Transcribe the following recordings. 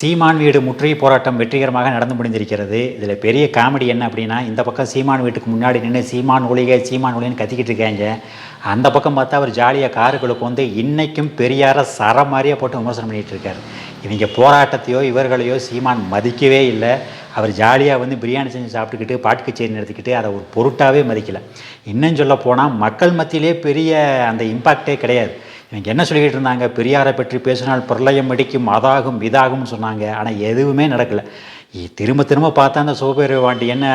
சீமான் வீடு முற்றுகை போராட்டம் வெற்றிகரமாக நடந்து முடிந்திருக்கிறது. இதில் பெரிய காமெடி என்ன அப்படின்னா, இந்த பக்கம் சீமான் வீட்டுக்கு முன்னாடி நின்று சீமான் ஒழிக சீமான் ஒழின்னு கத்திக்கிட்டு இருக்காங்க. அந்த பக்கம் பார்த்தா அவர் ஜாலியாக காருக்குளுக்கு வந்து இன்றைக்கும் பெரியாரை சர மாதிரியாக போட்டு விமர்சனம் பண்ணிகிட்டு இருக்கார். இவங்க போராட்டத்தையோ இவர்களையோ சீமான் மதிக்கவே இல்லை. அவர் ஜாலியாக வந்து பிரியாணி செஞ்சு சாப்பிட்டுக்கிட்டு பாட்டு கச்சேரி நடத்திக்கிட்டு அதை ஒரு பொருட்டாகவே மதிக்கலை. இன்னும் சொல்ல போனால் மக்கள் மத்தியிலே பெரிய அந்த இம்பாக்டே கிடையாது. இவங்க என்ன சொல்லிக்கிட்டு இருந்தாங்க, பெரியாரை பற்றி பேசினால் பிரளயம் அடிக்கும், அதாகும் இதாகும்னு சொன்னாங்க. ஆனால் எதுவுமே நடக்கலை. திரும்ப திரும்ப பார்த்தா அந்த சோபேறு வாண்டி என்ன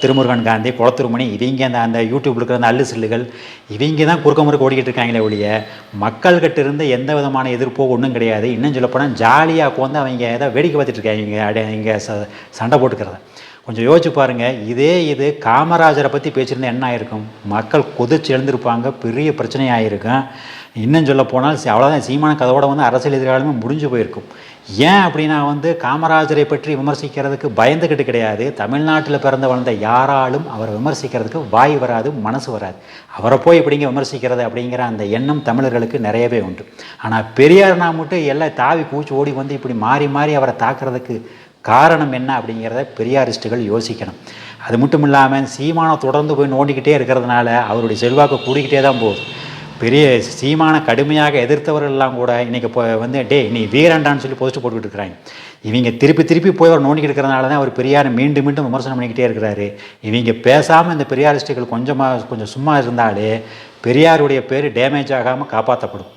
திருமுருகன் காந்தி, குளத்துருமணி, இவங்க அந்த யூடியூப்ல இருக்கிற அந்த அல்லு சில்லுகள் இவங்க தான் குறுக்க முறுக்க ஓடிக்கிட்டு இருக்காங்களே ஒழிய மக்கள்கிட்ட இருந்து எந்த விதமான எதிர்ப்போ ஒன்றும் கிடையாது. இன்னும் சொல்லப்போனால் ஜாலியாக உட்காந்து அவங்க ஏதாவது வேடிக்கை பார்த்துட்டு இருக்காங்க இங்கே சண்டை போட்டுக்கிறத. கொஞ்சம் யோசிச்சு பாருங்கள். இது காமராஜரை பற்றி பேசியிருந்தால் என்ன ஆகிருக்கும்? மக்கள் கொதிச்சு எழுந்திருப்பாங்க, பெரிய பிரச்சனையாகிருக்கும். இன்னும் சொல்ல போனால் அவ்வளோதான், சீமான கதவோட வந்து அரசியல் எதிர்காலமே முடிஞ்சு போயிருக்கும். ஏன் அப்படின்னா வந்து காமராஜரை பற்றி விமர்சிக்கிறதுக்கு பயந்துக்கிட்டு கிடையாது. தமிழ்நாட்டில் பிறந்த வளர்ந்த யாராலும் அவரை விமர்சிக்கிறதுக்கு வாய் வராது, மனசு வராது. அவரை போய் இப்படிங்க விமர்சிக்கிறது அப்படிங்கிற அந்த எண்ணம் தமிழர்களுக்கு நிறையவே உண்டு. ஆனால் பெரியார்னா மட்டும் எல்லாம் தாவி கூச்சி ஓடி வந்து இப்படி மாறி மாறி அவரை தாக்குறதுக்கு காரணம் என்ன அப்படிங்கிறத பெரியாரிஸ்ட்டுகள் யோசிக்கணும். அது மட்டும் இல்லாமல் சீமானை தொடர்ந்து போய் நோண்டிக்கிட்டே இருக்கிறதுனால அவருடைய செல்வாக்கு கூடிக்கிட்டே தான் போகுது. பெரிய சீமானை கடுமையாக எதிர்த்தவர்கள்லாம் கூட இன்றைக்கி இப்போ வந்து நீ வீரண்டான்னு சொல்லி போஸ்ட்டு போட்டுக்கிட்டு இருக்கிறாங்க. இவங்க திருப்பி திருப்பி போய் அவர் நோண்டிக்கிட்டு இருக்கிறதுனால தான் அவர் பெரியாரை மீண்டும் மீண்டும் விமர்சனம் பண்ணிக்கிட்டே இருக்கிறாரு. இவங்க பேசாமல் இந்த பெரியாரிஸ்ட்டுகள் கொஞ்சம் சும்மா இருந்தாலே பெரியாருடைய பேர் டேமேஜ் ஆகாமல் காப்பாற்றப்படும்.